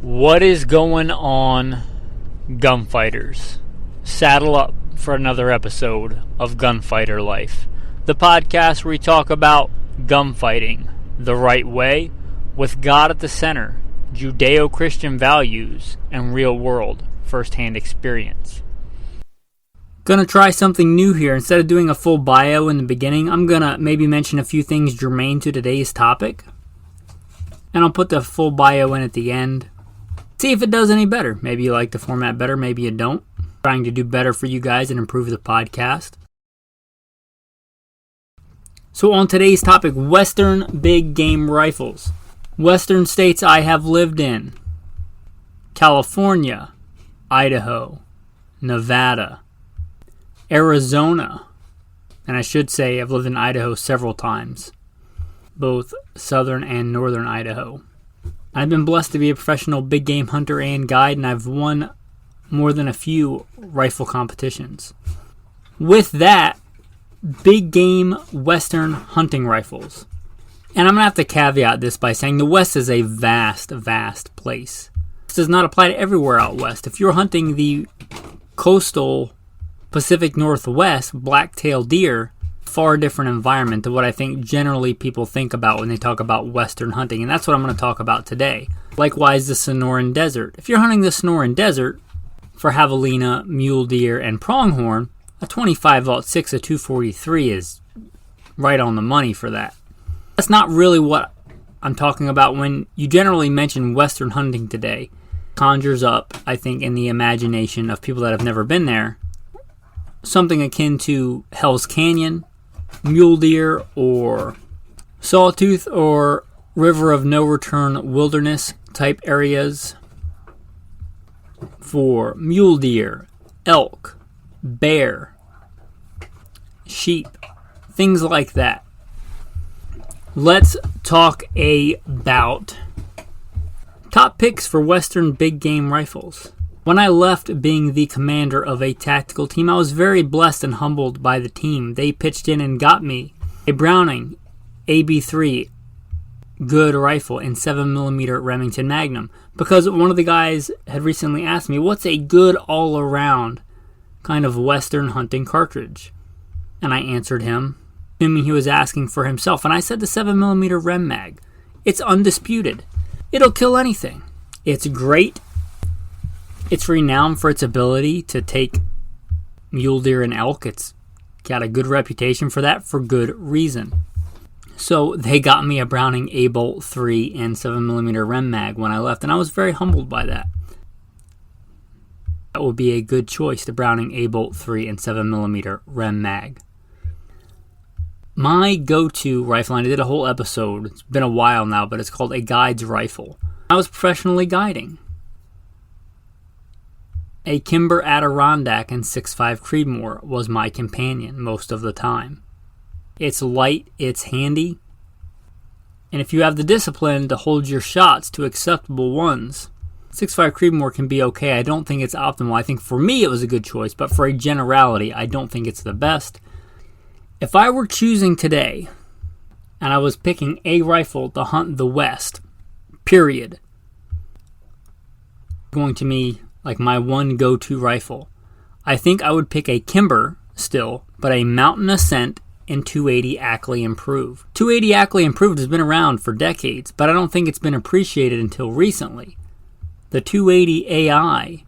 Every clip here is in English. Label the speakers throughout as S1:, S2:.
S1: What is going on, gunfighters? Saddle up for another episode of Gunfighter Life, the podcast where we talk about gunfighting the right way, with God at the center, Judeo-Christian values, and real-world first-hand experience. Gonna try something new here. Instead of doing a full bio in the beginning, I'm gonna maybe mention a few things germane to today's topic, and I'll put the full bio in at the end. See if it does any better. Maybe you like the format better, maybe you don't. Trying to do better for you guys and improve the podcast. So on today's topic, Western big game rifles. Western states I have lived in: California, Idaho, Nevada, Arizona, and I should say I've lived in Idaho several times, both southern and northern Idaho. I've been blessed to be a professional big game hunter and guide, and I've won more than a few rifle competitions. With that, big game Western hunting rifles. And I'm going to have to caveat this by saying the West is a vast, vast place. This does not apply to everywhere out west. If you're hunting the coastal Pacific Northwest, black-tailed deer, far different environment to what I think generally people think about when they talk about Western hunting, and that's what I'm going to talk about today. Likewise, the Sonoran Desert. If you're hunting the Sonoran Desert for javelina, mule deer, and pronghorn, a 25-06, a 243 is right on the money for that. That's not really what I'm talking about when you generally mention Western hunting today. Conjures up, I think, in the imagination of people that have never been there, something akin to Hell's Canyon, mule deer, or Sawtooth, or River of No Return wilderness type areas for mule deer, elk, bear, sheep, things like that. Let's talk about top picks for Western big game rifles. When I left being the commander of a tactical team, I was very blessed and humbled by the team. They pitched in and got me a Browning AB3 good rifle in 7mm Remington Magnum, because one of the guys had recently asked me, what's a good all-around kind of Western hunting cartridge? And I answered him, assuming he was asking for himself, and I said the 7mm Rem Mag. It's undisputed. It'll kill anything. It's great. It's renowned for its ability to take mule deer and elk. It's got a good reputation for that for good reason. So they got me a Browning A-Bolt 3 and 7mm Rem Mag when I left, and I was very humbled by that. That would be a good choice, the Browning A-Bolt 3 and 7mm Rem Mag. My go-to rifle, and I did a whole episode, it's been a while now, but it's called a guide's rifle. I was professionally guiding. A Kimber Adirondack and 6.5 Creedmoor was my companion most of the time. It's light, it's handy, and if you have the discipline to hold your shots to acceptable ones, 6.5 Creedmoor can be okay. I don't think it's optimal. I think for me it was a good choice, but for a generality, I don't think it's the best. If I were choosing today, and I was picking a rifle to hunt the West, period, going to me like my one go-to rifle, I think I would pick a Kimber still, but a Mountain Ascent and 280 Ackley Improved. 280 Ackley Improved has been around for decades, but I don't think it's been appreciated until recently. The 280 AI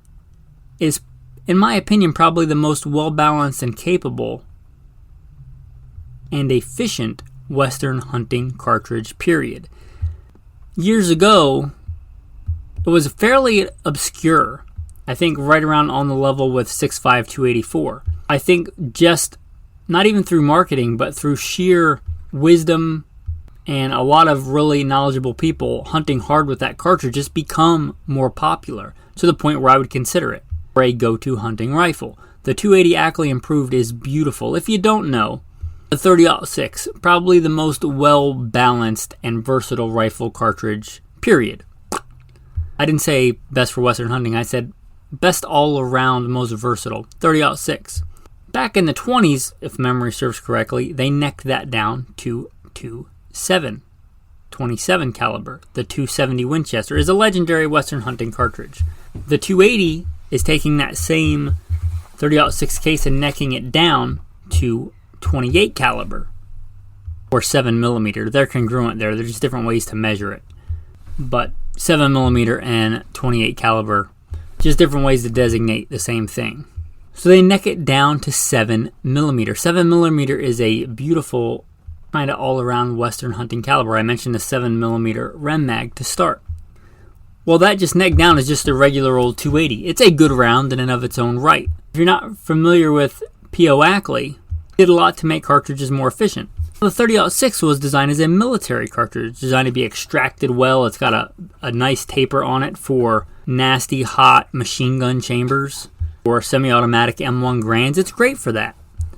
S1: is, in my opinion, probably the most well-balanced and capable and efficient Western hunting cartridge, period. Years ago, it was fairly obscure. I think right around on the level with 6.5 284. I think just, not even through marketing, but through sheer wisdom and a lot of really knowledgeable people hunting hard with that cartridge, it's become more popular to the point where I would consider it for a go-to hunting rifle. The 280 Ackley Improved is beautiful. If you don't know, the 30-06, probably the most well-balanced and versatile rifle cartridge, period. I didn't say best for Western hunting, I said best all-around, most versatile, 30-06. Back in the 20s, if memory serves correctly, they necked that down to 2.7. .27 caliber. The .270 Winchester is a legendary Western hunting cartridge. The .280 is taking that same 30-06 case and necking it down to .28 caliber or 7mm. They're congruent there. There's just different ways to measure it. But 7mm and .28 caliber, just different ways to designate the same thing. So they neck it down to 7mm. 7mm is a beautiful kind of all-around Western hunting caliber. I mentioned the 7mm Rem mag to start. Well, that just neck down is just a regular old .280. It's a good round in and of its own right. If you're not familiar with P.O. Ackley, he did a lot to make cartridges more efficient. The 30-06 was designed as a military cartridge, designed to be extracted well. It's got a nice taper on it for nasty, hot machine gun chambers or semi-automatic M1 Grands. It's great for that.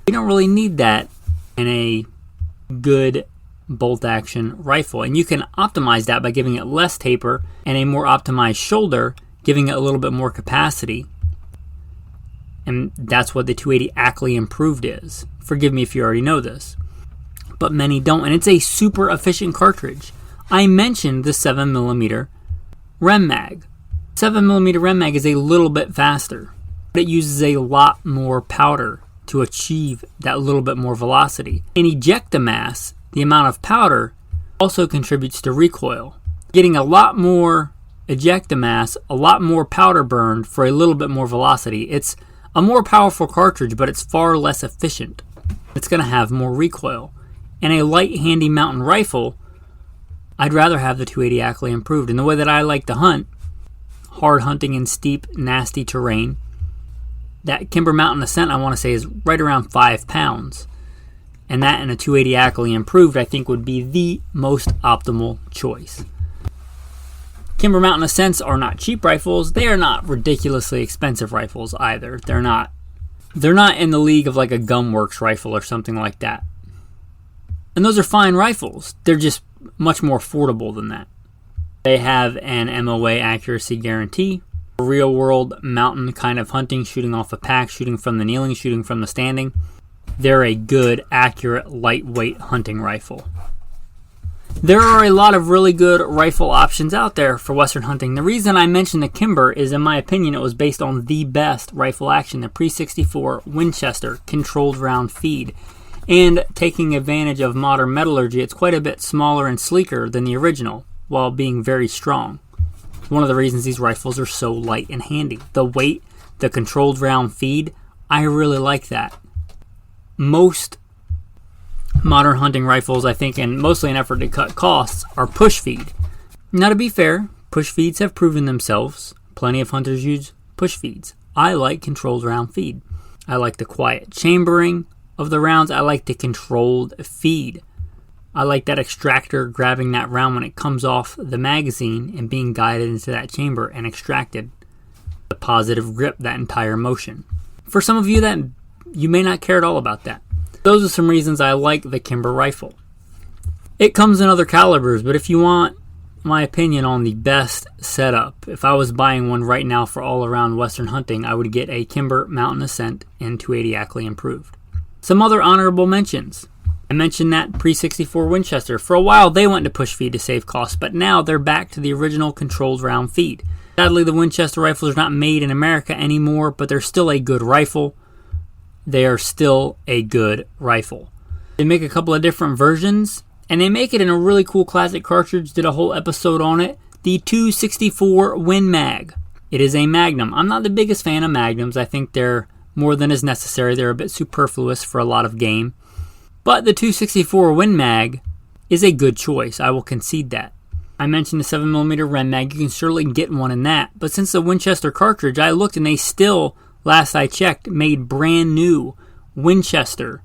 S1: You don't really need that in a good bolt-action rifle. And you can optimize that by giving it less taper and a more optimized shoulder, giving it a little bit more capacity. And that's what the .280 Ackley Improved is. Forgive me if you already know this, but many don't. And it's a super efficient cartridge. I mentioned the 7mm Rem mag. 7mm Rem mag is a little bit faster, but it uses a lot more powder to achieve that little bit more velocity. In ejecta-mass, the amount of powder also contributes to recoil. Getting a lot more ejecta-mass, a lot more powder burned for a little bit more velocity. It's a more powerful cartridge, but it's far less efficient. It's going to have more recoil. In a light, handy mountain rifle, I'd rather have the .280 Ackley Improved. And the way that I like to hunt, hard hunting in steep, nasty terrain, that Kimber Mountain Ascent, I want to say, is right around 5 pounds. And that and a .280 Ackley Improved, I think, would be the most optimal choice. Kimber Mountain Ascents are not cheap rifles. They are not ridiculously expensive rifles either. They're not in the league of like a Gunworks rifle or something like that. And those are fine rifles. They're just much more affordable than that. They have an MOA accuracy guarantee. Real world mountain kind of hunting, shooting off a pack, shooting from the kneeling, shooting from the standing. They're a good, accurate, lightweight hunting rifle. There are a lot of really good rifle options out there for Western hunting. The reason I mentioned the Kimber is, in my opinion, it was based on the best rifle action, the Pre-64 Winchester controlled round feed. And taking advantage of modern metallurgy, it's quite a bit smaller and sleeker than the original, while being very strong. One of the reasons these rifles are so light and handy. The weight, the controlled round feed, I really like that. Most modern hunting rifles, I think, and mostly an effort to cut costs, are push feed. Now, to be fair, push feeds have proven themselves. Plenty of hunters use push feeds. I like controlled round feed. I like the quiet chambering of the rounds. I like the controlled feed. I like that extractor grabbing that round when it comes off the magazine and being guided into that chamber and extracted. The positive grip, that entire motion. For some of you, that you may not care at all about that. Those are some reasons I like the Kimber rifle. It comes in other calibers, but if you want my opinion on the best setup, if I was buying one right now for all around Western hunting, I would get a Kimber Mountain Ascent and .280 Ackley Improved. Some other honorable mentions. I mentioned that Pre-64 Winchester. For a while, they went to push feed to save costs, but now they're back to the original controlled round feed. Sadly, the Winchester rifles are not made in America anymore, but they're still a good rifle. They are still a good rifle. They make a couple of different versions, and they make it in a really cool classic cartridge. Did a whole episode on it. The 264 Win Mag. It is a Magnum. I'm not the biggest fan of Magnums. I think they're more than is necessary. They're a bit superfluous for a lot of game. But the 264 Win Mag is a good choice. I will concede that. I mentioned the 7mm Rem Mag. You can surely get one in that. But since the Winchester cartridge, I looked and they still, last I checked, made brand new Winchester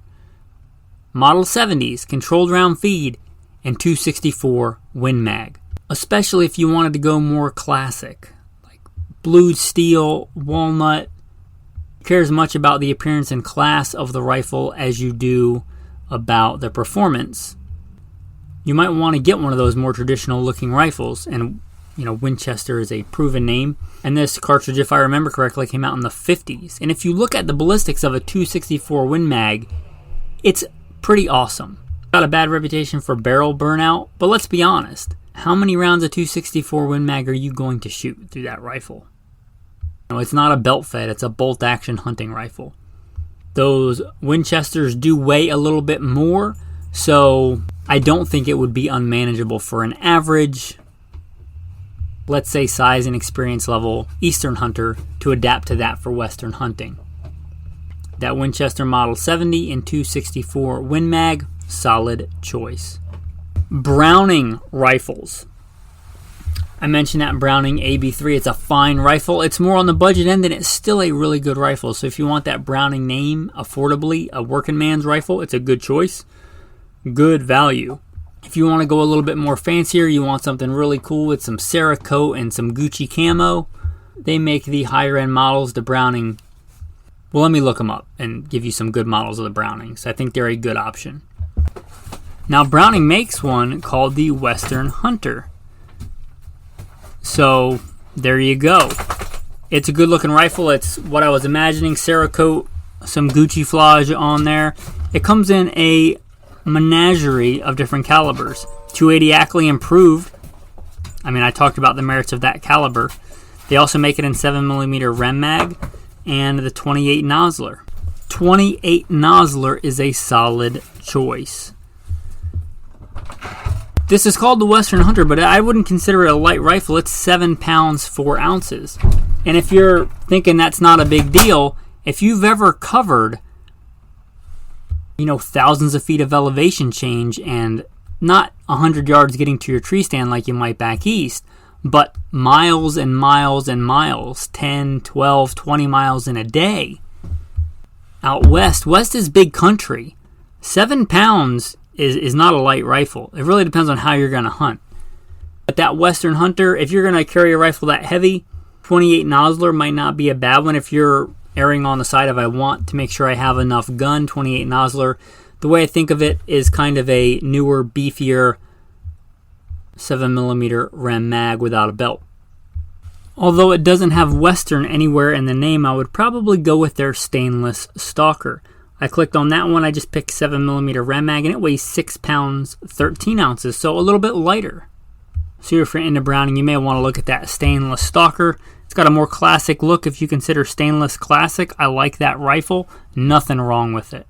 S1: Model 70s, controlled round feed, and 264 Win Mag. Especially if you wanted to go more classic, like blued steel, walnut. Who cares much about the appearance and class of the rifle as you do about the performance. You might want to get one of those more traditional looking rifles, and Winchester is a proven name. And this cartridge, if I remember correctly, came out in the 50s. And if you look at the ballistics of a 264 Win Mag, it's pretty awesome. Got a bad reputation for barrel burnout, but let's be honest. How many rounds of 264 Win Mag are you going to shoot through that rifle? No, it's not a belt fed, it's a bolt action hunting rifle. Those Winchesters do weigh a little bit more, so I don't think it would be unmanageable for an average, let's say, size and experience level Eastern hunter to adapt to that for Western hunting. That Winchester Model 70 and 264 Win Mag, solid choice. Browning rifles. I mentioned that Browning AB3. It's a fine rifle. It's more on the budget end, and it's still a really good rifle. So if you want that Browning name affordably, a working man's rifle, it's a good choice. Good value. If you want to go a little bit more fancier, you want something really cool with some Cerakote and some Gucci camo, they make the higher end models, the Browning. Well, let me look them up and give you some good models of the Brownings. I think they're a good option. Now, Browning makes one called the Western Hunter. So, there you go. It's a good looking rifle. It's what I was imagining. Cerakote, some Gucci flage on there. It comes in a menagerie of different calibers. 280 Ackley improved. I mean, I talked about the merits of that caliber. They also make it in 7mm Rem Mag and the 28 Nosler. 28 Nosler is a solid choice. This is called the Western Hunter, but I wouldn't consider it a light rifle. It's 7 pounds, 4 ounces. And if you're thinking that's not a big deal, if you've ever covered, thousands of feet of elevation change and not 100 yards getting to your tree stand like you might back east, but miles and miles and miles, 10, 12, 20 miles in a day, out west is big country. 7 pounds is not a light rifle. It really depends on how you're going to hunt. But that Western Hunter, if you're going to carry a rifle that heavy, 28 Nosler might not be a bad one. If you're erring on the side of I want to make sure I have enough gun, 28 Nosler. The way I think of it is kind of a newer, beefier 7mm Rem Mag without a belt. Although it doesn't have Western anywhere in the name, I would probably go with their stainless Stalker. I clicked on that one. I just picked 7mm Rem Mag, and it weighs 6 pounds, 13 ounces, so a little bit lighter. So if you're into Browning, you may want to look at that stainless Stalker. It's got a more classic look if you consider stainless classic. I like that rifle. Nothing wrong with it.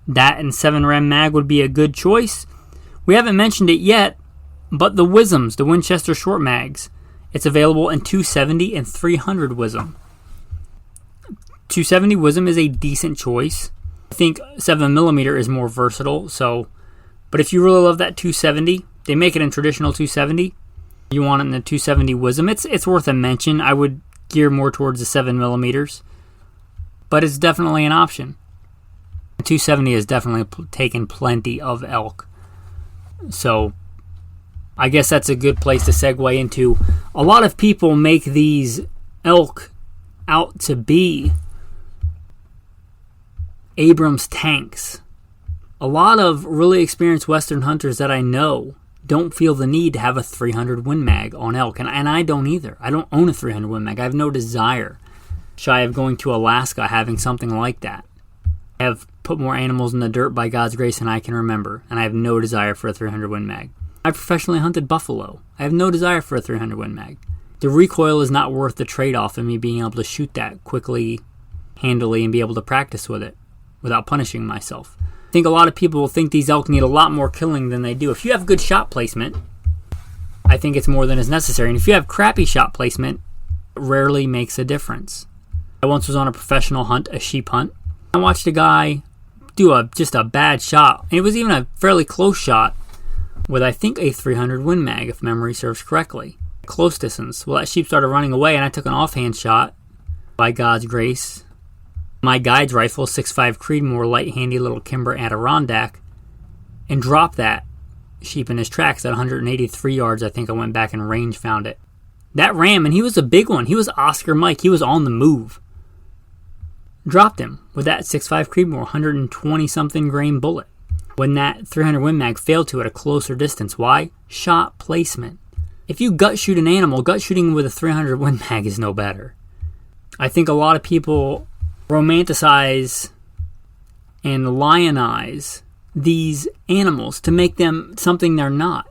S1: That and 7 Rem Mag would be a good choice. We haven't mentioned it yet, but the WSMs, the Winchester Short Mags. It's available in 270 and 300 WSM. 270 WSM is a decent choice. I think 7mm is more versatile, but if you really love that 270, they make it in traditional 270. You want it in the 270 WSM. It's worth a mention. I would gear more towards the 7mm, but it's definitely an option. 270 has definitely taken plenty of elk. So I guess that's a good place to segue into. A lot of people make these elk out to be Abrams tanks. A lot of really experienced Western hunters that I know don't feel the need to have a 300 Win Mag on elk, and I don't either. I don't own a 300 Win Mag. I have no desire, shy of going to Alaska, having something like that. I have put more animals in the dirt by God's grace than I can remember, and I have no desire for a 300 Win Mag. I professionally hunted buffalo. I have no desire for a 300 Win Mag. The recoil is not worth the trade-off of me being able to shoot that quickly, handily, and be able to practice with it without punishing myself. I think a lot of people will think these elk need a lot more killing than they do. If you have good shot placement, I think it's more than is necessary. And if you have crappy shot placement, it rarely makes a difference. I once was on a professional hunt, a sheep hunt. I watched a guy do just a bad shot. And it was even a fairly close shot with, I think, a 300 Win Mag, if memory serves correctly. Close distance. Well, that sheep started running away, and I took an offhand shot. By God's grace, my guide's rifle, 6.5 Creedmoor, light handy little Kimber Adirondack, and dropped that sheep in his tracks at 183 yards. I think I went back and range found it. That ram, and he was a big one. He was Oscar Mike. He was on the move. Dropped him with that 6.5 Creedmoor, 120-something grain bullet. When that 300 Win Mag failed to at a closer distance. Why? Shot placement. If you gut shoot an animal, gut shooting with a 300 Win Mag is no better. I think a lot of people romanticize and lionize these animals to make them something they're not.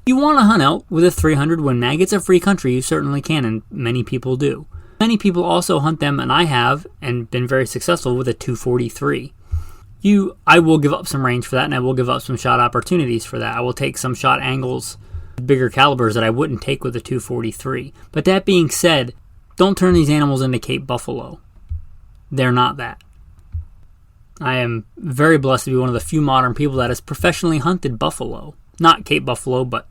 S1: You want to hunt elk with a 300 Win Mag, it's a free country, you certainly can, and many people do. Many people also hunt them, and I have, and been very successful with a 243. I will give up some range for that, and I will give up some shot opportunities for that. I will take some shot angles, bigger calibers that I wouldn't take with a 243. But that being said, don't turn these animals into Cape Buffalo. They're not that. I am very blessed to be one of the few modern people that has professionally hunted buffalo. Not Cape Buffalo, but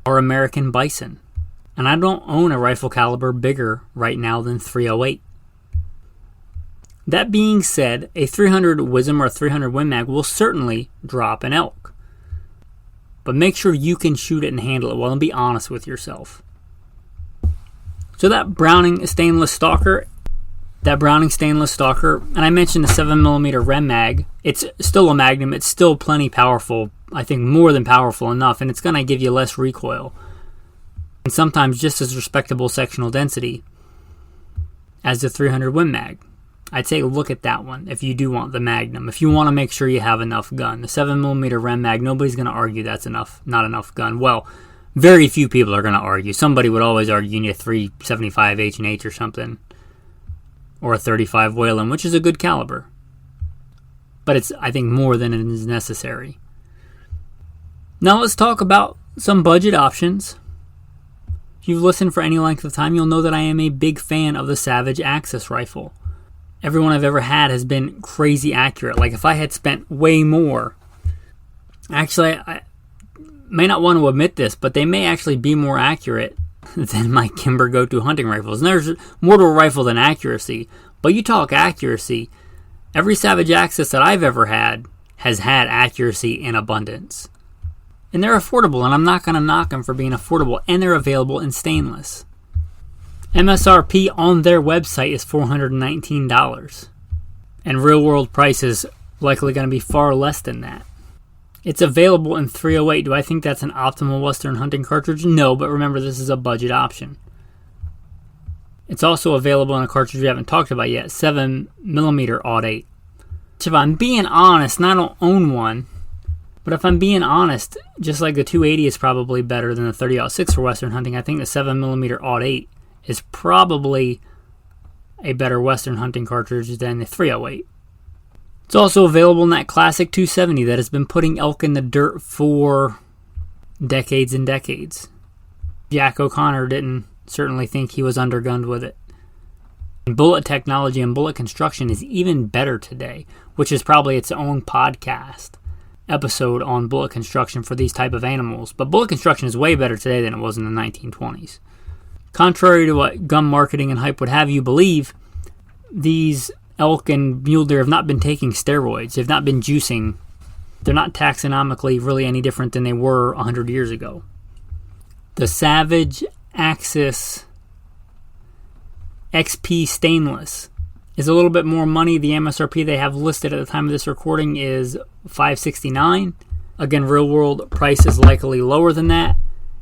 S1: our American bison. And I don't own a rifle caliber bigger right now than .308. That being said, a 300 WSM or a 300 Win Mag will certainly drop an elk. But make sure you can shoot it and handle it well, and be honest with yourself. So that Browning stainless stalker, and I mentioned the 7mm Rem Mag, it's still a Magnum, it's still plenty powerful, I think more than powerful enough, and it's going to give you less recoil. And sometimes just as respectable sectional density as the 300 Win Mag. I'd say look at that one if you do want the Magnum. If you want to make sure you have enough gun. The 7mm Rem Mag, nobody's going to argue that's not enough gun. Well, very few people are going to argue. Somebody would always argue you need a 375 H&H or something. Or a 35 Whelen, which is a good caliber. But it's, I think, more than it is necessary. Now let's talk about some budget options. If you've listened for any length of time, you'll know that I am a big fan of the Savage Axis rifle. Every one I've ever had has been crazy accurate. Like if I had spent way more, actually I may not want to admit this, but they may actually be more accurate than my Kimber go-to hunting rifles. And there's more to a rifle than accuracy, but you talk accuracy, every Savage Axis that I've ever had has had accuracy in abundance. And they're affordable, and I'm not going to knock them for being affordable, and they're available in stainless. MSRP on their website is $419, and real-world price is likely going to be far less than that. It's available in .308. Do I think that's an optimal Western hunting cartridge? No, but remember, this is a budget option. It's also available in a cartridge we haven't talked about yet, 7mm .08. If I'm being honest, and I don't own one, but if I'm being honest, just like the 280 is probably better than the 30-06 for Western hunting, I think the 7mm .08 is probably a better Western hunting cartridge than the 308. It's also available in that classic 270 that has been putting elk in the dirt for decades and decades. Jack O'Connor didn't certainly think he was undergunned with it. And bullet technology and bullet construction is even better today, which is probably its own podcast episode on bullet construction for these type of animals. But bullet construction is way better today than it was in the 1920s. Contrary to what gun marketing and hype would have you believe, these elk and mule deer have not been taking steroids. They've not been juicing. They're not taxonomically really any different than they were 100 years ago. The Savage Axis XP Stainless is a little bit more money. The MSRP they have listed at the time of this recording is $569. Again, real world price is likely lower than that.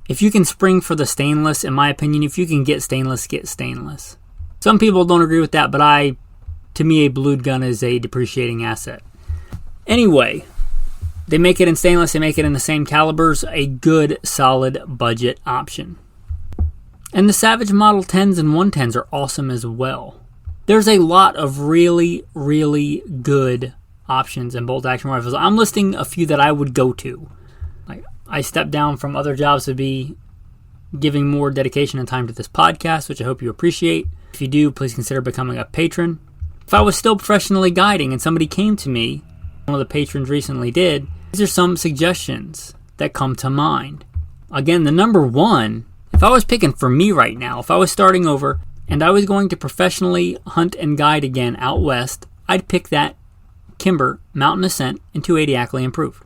S1: If you can spring for the stainless, in my opinion, if you can get stainless, get stainless. Some people don't agree with that, but to me, a blued gun is a depreciating asset. Anyway, they make it in stainless, they make it in the same calibers, a good, solid budget option. And the Savage Model 10s and 110s are awesome as well. There's a lot of really, really good options in bolt-action rifles. I'm listing a few that I would go to. I stepped down from other jobs to be giving more dedication and time to this podcast, which I hope you appreciate. If you do, please consider becoming a patron. If I was still professionally guiding and somebody came to me, one of the patrons recently did, these are some suggestions that come to mind. Again, the number one, if I was picking for me right now, if I was starting over and I was going to professionally hunt and guide again out west, I'd pick that Kimber Mountain Ascent in 280 Ackley Improved.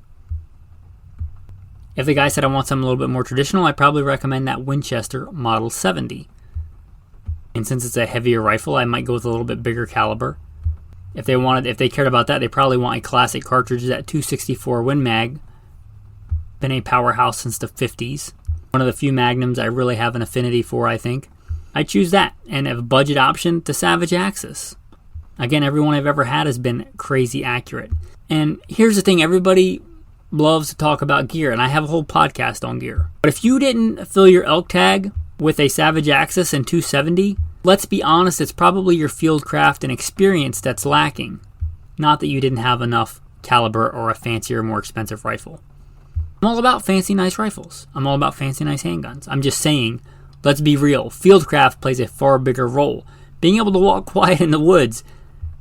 S1: If the guy said I want something a little bit more traditional, I'd probably recommend that Winchester Model 70. And since it's a heavier rifle, I might go with a little bit bigger caliber. If they cared about that, they probably want a classic cartridge, that 264 Win Mag. Been a powerhouse since the 50s. One of the few Magnums I really have an affinity for, I think. I choose that. And if budget option, the Savage Axis. Again, every one I've ever had has been crazy accurate. And here's the thing, everybody loves to talk about gear, and I have a whole podcast on gear. But if you didn't fill your elk tag with a Savage Axis and 270, let's be honest, it's probably your fieldcraft and experience that's lacking. Not that you didn't have enough caliber or a fancier, more expensive rifle. I'm all about fancy, nice rifles. I'm all about fancy, nice handguns. I'm just saying, let's be real. Fieldcraft plays a far bigger role. Being able to walk quiet in the woods is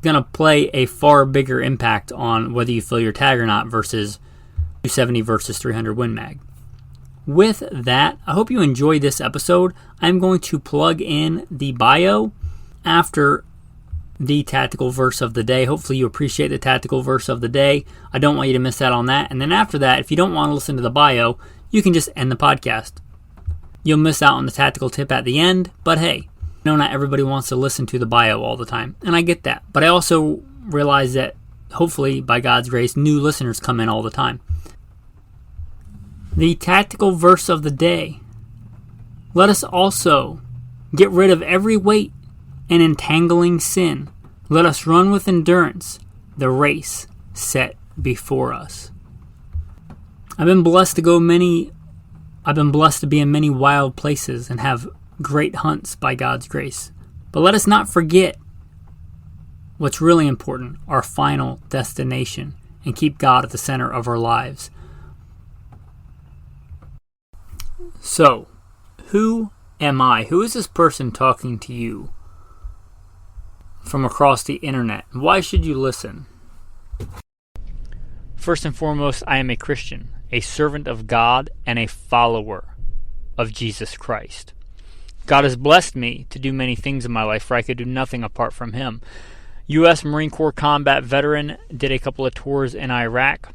S1: going to play a far bigger impact on whether you fill your tag or not versus 270 versus 300 Win Mag. With that, I hope you enjoyed this episode. I'm going to plug in the bio after the tactical verse of the day. Hopefully you appreciate the tactical verse of the day. I don't want you to miss out on that. And then after that, if you don't want to listen to the bio, you can just end the podcast. You'll miss out on the tactical tip at the end, but hey, I know not everybody wants to listen to the bio all the time, and I get that. But I also realize that hopefully, by God's grace, new listeners come in all the time. The tactical verse of the day. Let us also get rid of every weight and entangling sin. Let us run with endurance the race set before us. I've been blessed to be in many wild places and have great hunts by God's grace. But let us not forget what's really important, our final destination, and keep God at the center of our lives. So, who am I? Who is this person talking to you from across the internet? Why should you listen? First and foremost, I am a Christian, a servant of God, and a follower of Jesus Christ. God has blessed me to do many things in my life, for I could do nothing apart from Him. U.S. Marine Corps combat veteran, did a couple of tours in Iraq.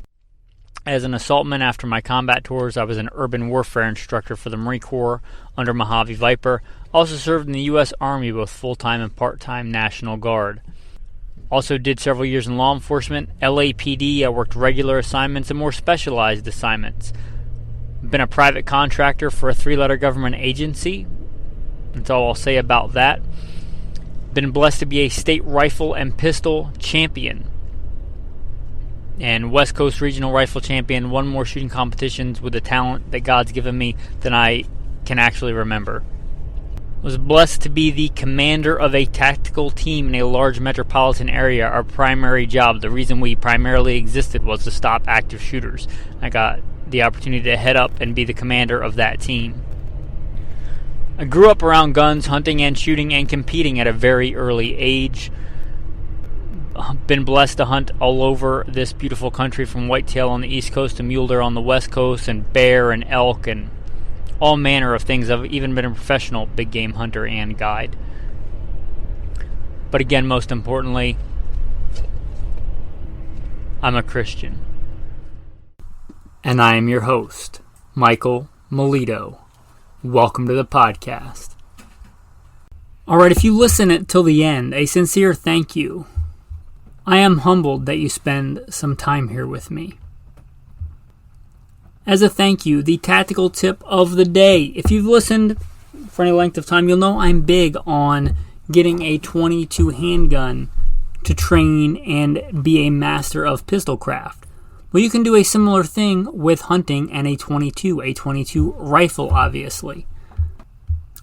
S1: As an assaultman after my combat tours, I was an urban warfare instructor for the Marine Corps under Mojave Viper. Also served in the U.S. Army, both full-time and part-time National Guard. Also did several years in law enforcement, LAPD. I worked regular assignments and more specialized assignments. Been a private contractor for a 3-letter government agency. That's all I'll say about that. Been blessed to be a state rifle and pistol champion and West Coast Regional Rifle Champion. Won more shooting competitions with the talent that God's given me than I can actually remember. Was blessed to be the commander of a tactical team in a large metropolitan area. Our primary job, the reason we primarily existed, was to stop active shooters. I got the opportunity to head up and be the commander of that team. I grew up around guns, hunting and shooting and competing at a very early age. Been blessed to hunt all over this beautiful country, from whitetail on the East Coast to mule deer on the West Coast, and bear and elk and all manner of things. I've even been a professional big game hunter and guide. But again, most importantly, I'm a Christian. And I am your host, Michael Milito. Welcome to the podcast. Alright, if you listen till the end, a sincere thank you. I am humbled that you spend some time here with me. As a thank you, the tactical tip of the day. If you've listened for any length of time, you'll know I'm big on getting a .22 handgun to train and be a master of pistol craft. Well, you can do a similar thing with hunting and a .22 rifle, obviously.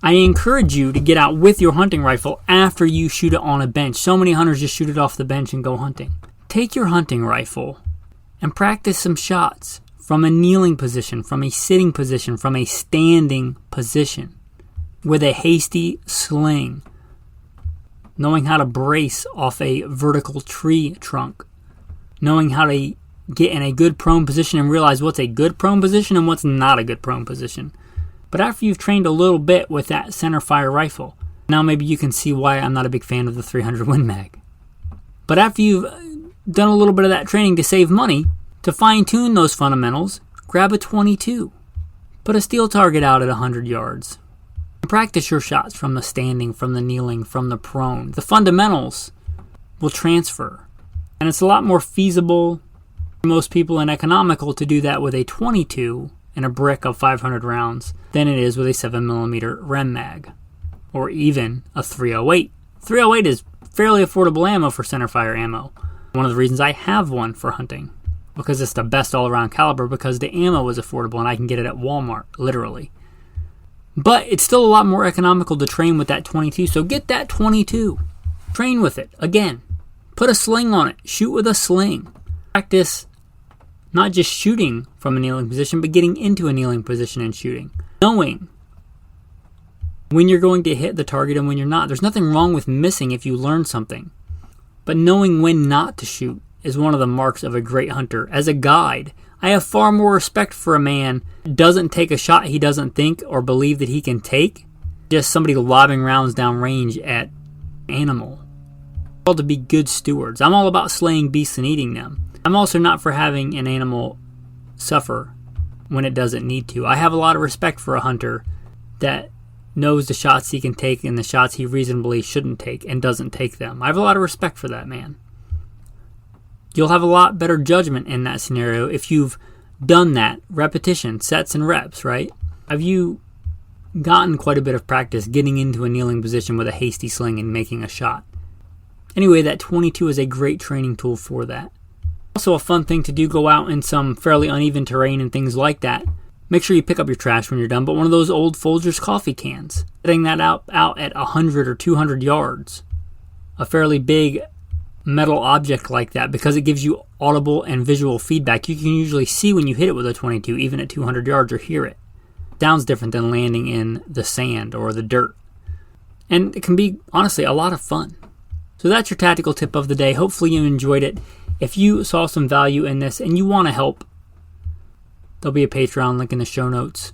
S1: I encourage you to get out with your hunting rifle after you shoot it on a bench. So many hunters just shoot it off the bench and go hunting. Take your hunting rifle and practice some shots from a kneeling position, from a sitting position, from a standing position, with a hasty sling, knowing how to brace off a vertical tree trunk, knowing how to get in a good prone position and realize what's a good prone position and what's not a good prone position. But after you've trained a little bit with that center fire rifle, now maybe you can see why I'm not a big fan of the 300 Win Mag. But after you've done a little bit of that training to save money, to fine-tune those fundamentals, grab a .22. Put a steel target out at 100 yards. Practice your shots from the standing, from the kneeling, from the prone. The fundamentals will transfer. And it's a lot more feasible for most people and economical to do that with a .22 and a brick of 500 rounds than it is with a 7mm Rem Mag. Or even a .308. .308 is fairly affordable ammo for centerfire ammo. One of the reasons I have one for hunting, because it's the best all-around caliber, because the ammo is affordable and I can get it at Walmart, literally. But it's still a lot more economical to train with that 22, so get that 22. Train with it. Again, put a sling on it. Shoot with a sling. Practice not just shooting from a kneeling position, but getting into a kneeling position and shooting. Knowing when you're going to hit the target and when you're not. There's nothing wrong with missing if you learn something. But knowing when not to shoot is one of the marks of a great hunter. As a guide, I have far more respect for a man who doesn't take a shot he doesn't think or believe that he can take. Just somebody lobbing rounds down range at animal. All to be good stewards. I'm all about slaying beasts and eating them. I'm also not for having an animal suffer when it doesn't need to. I have a lot of respect for a hunter that knows the shots he can take and the shots he reasonably shouldn't take and doesn't take them. I have a lot of respect for that man. You'll have a lot better judgment in that scenario if you've done that. Repetition, sets and reps, right? Have you gotten quite a bit of practice getting into a kneeling position with a hasty sling and making a shot? Anyway, that 22 is a great training tool for that. Also a fun thing to do, go out in some fairly uneven terrain and things like that. Make sure you pick up your trash when you're done, but one of those old Folgers coffee cans. Setting that out at 100 or 200 yards. A fairly big metal object like that, because it gives you audible and visual feedback. You can usually see when you hit it with a 22, even at 200 yards, or hear it. Sounds different than landing in the sand or the dirt. And it can be, honestly, a lot of fun. So that's your tactical tip of the day. Hopefully you enjoyed it. If you saw some value in this and you want to help, there'll be a Patreon link in the show notes.